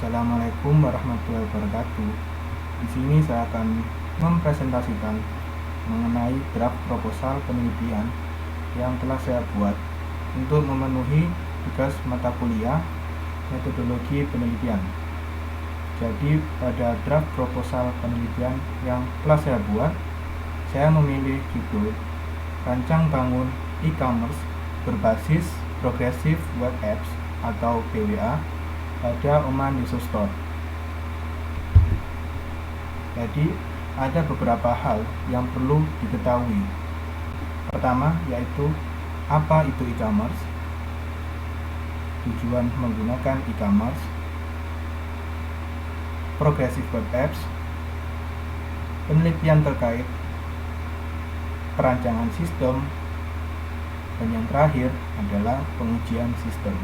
Assalamualaikum warahmatullahi wabarakatuh. Di sini saya akan mempresentasikan mengenai draft proposal penelitian yang telah saya buat untuk memenuhi tugas mata kuliah metodologi penelitian. Jadi pada draft proposal penelitian yang telah saya buat, saya memilih judul Rancang Bangun E-commerce berbasis Progressive Web Apps atau PWA pada Oman User Store. Jadi ada beberapa hal yang perlu diketahui. Pertama yaitu apa itu e-commerce, tujuan menggunakan e-commerce, progressive web apps, penelitian terkait perancangan sistem, dan yang terakhir adalah pengujian sistem.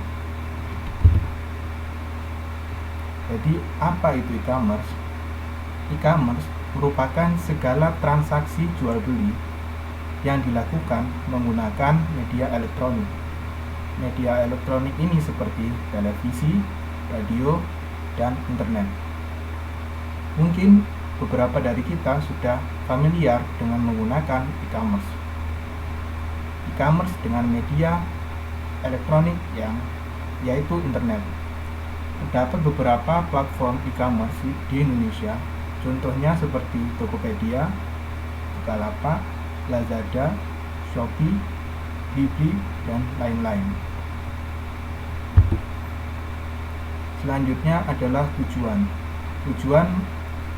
Jadi apa itu e-commerce? E-commerce merupakan segala transaksi jual beli yang dilakukan menggunakan media elektronik. Media elektronik ini seperti televisi, radio, dan internet. Mungkin beberapa dari kita sudah familiar dengan menggunakan e-commerce. E-commerce dengan media elektronik yaitu internet. Terdapat beberapa platform e-commerce di Indonesia, contohnya seperti Tokopedia, Bukalapak, Lazada, Shopee, Blibli, dan lain-lain. Selanjutnya adalah tujuan. Tujuan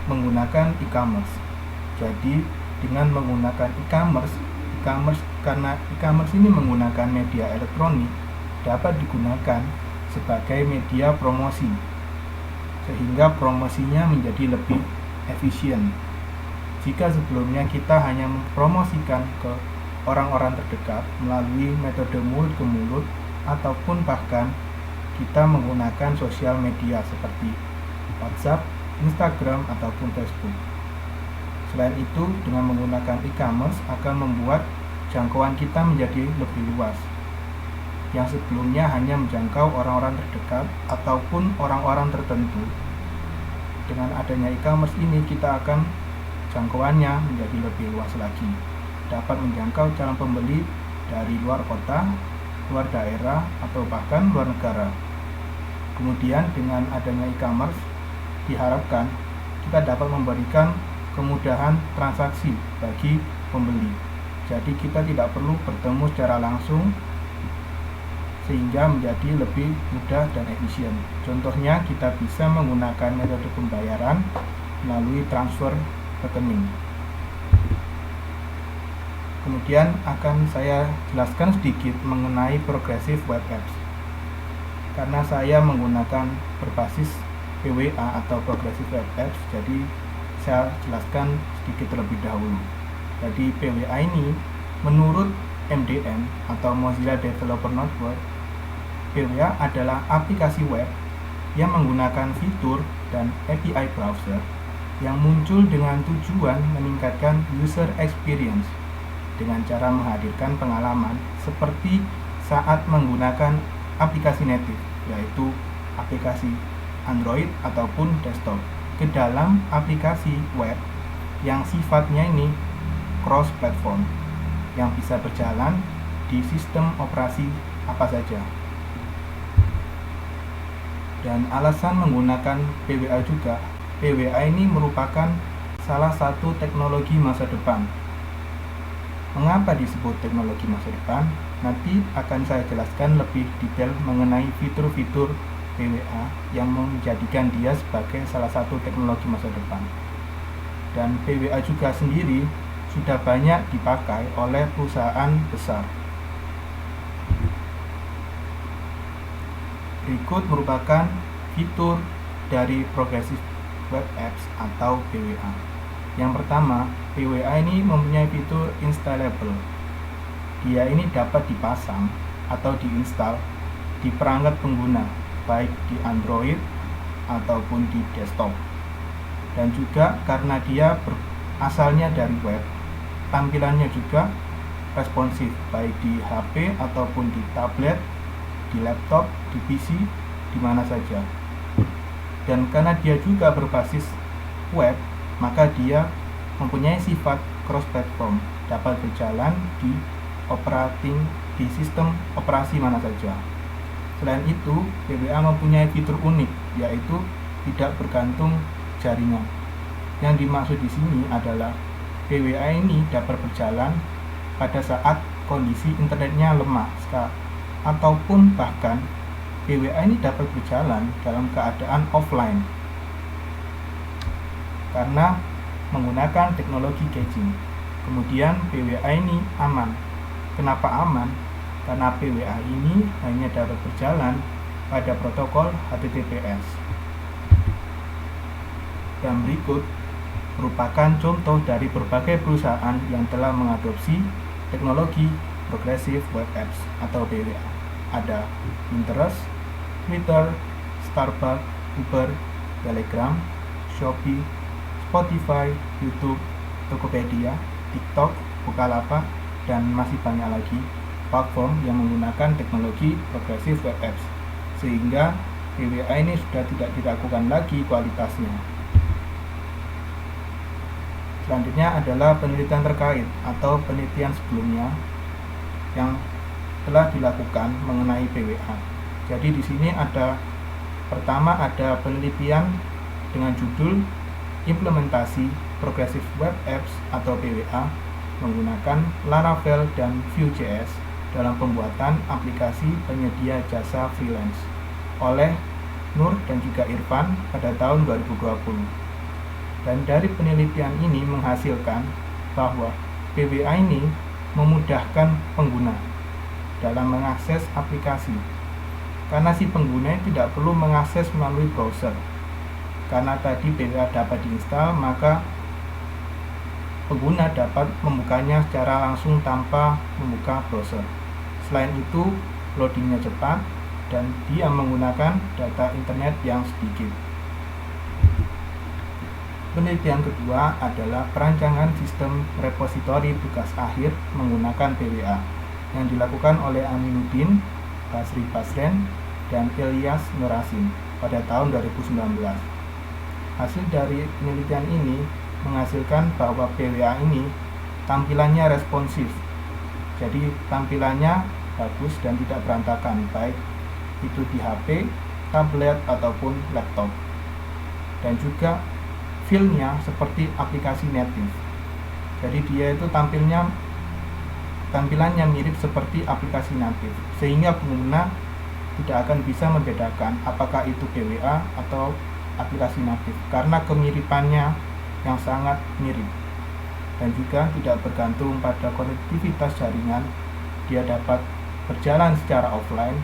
menggunakan e-commerce. Jadi dengan menggunakan e-commerce karena e-commerce ini menggunakan media elektronik dapat digunakan sebagai media promosi, sehingga promosinya menjadi lebih efisien. Jika sebelumnya kita hanya mempromosikan ke orang-orang terdekat melalui metode mulut ke mulut, ataupun bahkan kita menggunakan sosial media seperti WhatsApp, Instagram, ataupun Facebook. Selain itu, dengan menggunakan e-commerce akan membuat jangkauan kita menjadi lebih luas, yang sebelumnya hanya menjangkau orang-orang terdekat ataupun orang-orang tertentu. Dengan adanya e-commerce ini kita akan jangkauannya menjadi lebih luas lagi, dapat menjangkau calon pembeli dari luar kota, luar daerah, atau bahkan luar negara. Kemudian dengan adanya e-commerce diharapkan kita dapat memberikan kemudahan transaksi bagi pembeli. Jadi kita tidak perlu bertemu secara langsung, sehingga menjadi lebih mudah dan efisien. Contohnya kita bisa menggunakan metode pembayaran melalui transfer rekening. Kemudian akan saya jelaskan sedikit mengenai progressive web apps. Karena saya menggunakan berbasis PWA atau progressive web apps, jadi saya jelaskan sedikit terlebih dahulu. Jadi PWA ini menurut MDN atau Mozilla Developer Network, PWA adalah aplikasi web yang menggunakan fitur dan API browser yang muncul dengan tujuan meningkatkan user experience dengan cara menghadirkan pengalaman seperti saat menggunakan aplikasi native, yaitu aplikasi Android ataupun desktop, ke dalam aplikasi web yang sifatnya ini cross-platform, yang bisa berjalan di sistem operasi apa saja. Dan alasan menggunakan PWA juga, PWA ini merupakan salah satu teknologi masa depan. Mengapa disebut teknologi masa depan? Nanti akan saya jelaskan lebih detail mengenai fitur-fitur PWA yang menjadikan dia sebagai salah satu teknologi masa depan. Dan PWA juga sendiri sudah banyak dipakai oleh perusahaan besar. Berikut merupakan fitur dari Progressive Web Apps atau PWA. Yang pertama, PWA ini mempunyai fitur installable. Dia ini dapat dipasang atau diinstal di perangkat pengguna, baik di Android ataupun di desktop. Dan juga karena dia asalnya dari web, tampilannya juga responsif, baik di HP ataupun di tablet, di laptop, di PC, di mana saja. Dan karena dia juga berbasis web, maka dia mempunyai sifat cross-platform, dapat berjalan di sistem operasi mana saja. Selain itu, PWA mempunyai fitur unik, yaitu tidak bergantung jaringan. Yang dimaksud di sini adalah PWA ini dapat berjalan pada saat kondisi internetnya lemah, ataupun bahkan PWA ini dapat berjalan dalam keadaan offline karena menggunakan teknologi caching. Kemudian PWA ini aman. Kenapa aman? Karena PWA ini hanya dapat berjalan pada protokol HTTPS. Dan berikut merupakan contoh dari berbagai perusahaan yang telah mengadopsi teknologi Progressive Web Apps atau PWA. Ada Pinterest, Twitter, Starbucks, Uber, Telegram, Shopee, Spotify, YouTube, Tokopedia, TikTok, Bukalapak, dan masih banyak lagi platform yang menggunakan teknologi Progressive Web Apps, sehingga PWA ini sudah tidak diragukan lagi kualitasnya. Selanjutnya adalah penelitian terkait atau penelitian sebelumnya yang telah dilakukan mengenai PWA. Jadi di sini pertama ada penelitian dengan judul Implementasi Progressive Web Apps atau PWA menggunakan Laravel dan Vue.js dalam pembuatan aplikasi penyedia jasa freelance oleh Nur dan juga Irfan pada tahun 2020. Dan dari penelitian ini menghasilkan bahwa PWA ini memudahkan pengguna dalam mengakses aplikasi, karena si pengguna tidak perlu mengakses melalui browser. Karena tadi PWA dapat diinstal, maka pengguna dapat membukanya secara langsung tanpa membuka browser. Selain itu, loadingnya cepat dan dia menggunakan data internet yang sedikit. Penelitian kedua adalah perancangan sistem repositori tugas akhir menggunakan PWA yang dilakukan oleh Aminuddin, Basri Basren, dan Ilyas Nurasin pada tahun 2019. Hasil dari penelitian ini menghasilkan bahwa PWA ini tampilannya responsif, jadi tampilannya bagus dan tidak berantakan, baik itu di HP, tablet, ataupun laptop. Dan juga feel-nya seperti aplikasi native, jadi dia itu tampilannya mirip seperti aplikasi native, sehingga pengguna tidak akan bisa membedakan apakah itu PWA atau aplikasi native karena kemiripannya yang sangat mirip. Dan juga tidak bergantung pada konektivitas jaringan, dia dapat berjalan secara offline,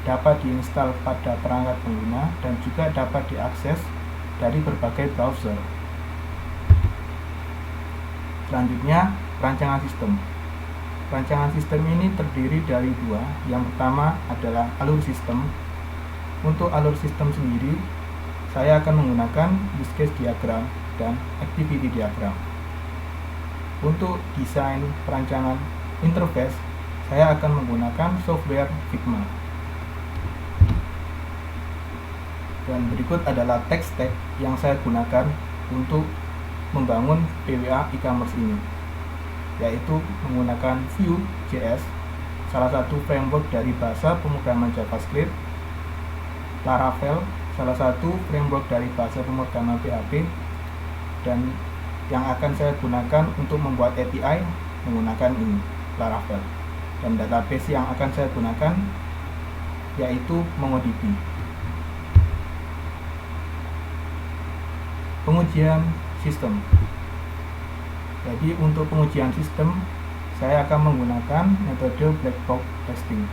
dapat diinstal pada perangkat pengguna, dan juga dapat diakses dari berbagai browser. Selanjutnya, rancangan sistem. Rancangan sistem ini terdiri dari dua. Yang pertama adalah alur sistem. Untuk alur sistem sendiri, saya akan menggunakan use case diagram dan activity diagram. Untuk desain perancangan interface, saya akan menggunakan software Figma. Dan berikut adalah tech stack yang saya gunakan untuk membangun PWA e-commerce ini, yaitu menggunakan Vue.js, salah satu framework dari bahasa pemrograman JavaScript, Laravel, salah satu framework dari bahasa pemrograman PHP, dan yang akan saya gunakan untuk membuat API menggunakan ini, Laravel. Dan database yang akan saya gunakan yaitu MongoDB. Pengujian sistem. Jadi untuk pengujian sistem, saya akan menggunakan metode black box testing.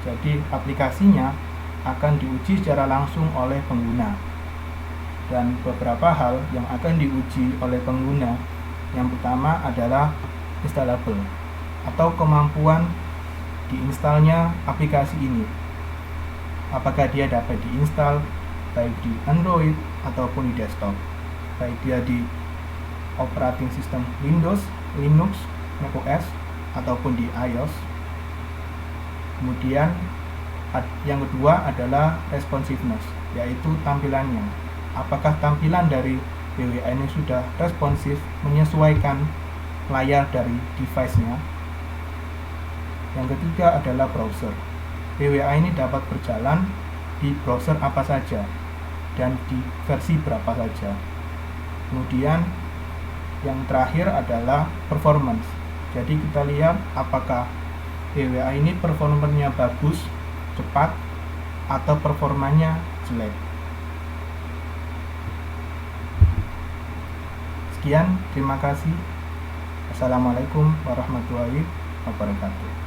Jadi aplikasinya akan diuji secara langsung oleh pengguna. Dan beberapa hal yang akan diuji oleh pengguna, yang pertama adalah installable atau kemampuan diinstalnya aplikasi ini. Apakah dia dapat diinstal baik di Android ataupun di desktop, baik dia di operating system Windows, Linux, macOS, ataupun di iOS. Kemudian yang kedua adalah responsiveness. yaitu tampilannya. Apakah tampilan dari PWA ini sudah responsif menyesuaikan layar dari device-nya. Yang ketiga adalah browser. PWA ini dapat berjalan di browser apa saja dan di versi berapa saja. Kemudian yang terakhir adalah performance. Jadi kita lihat apakah PWA ini performanya bagus, cepat, atau performanya jelek. Sekian, terima kasih. Assalamualaikum warahmatullahi wabarakatuh.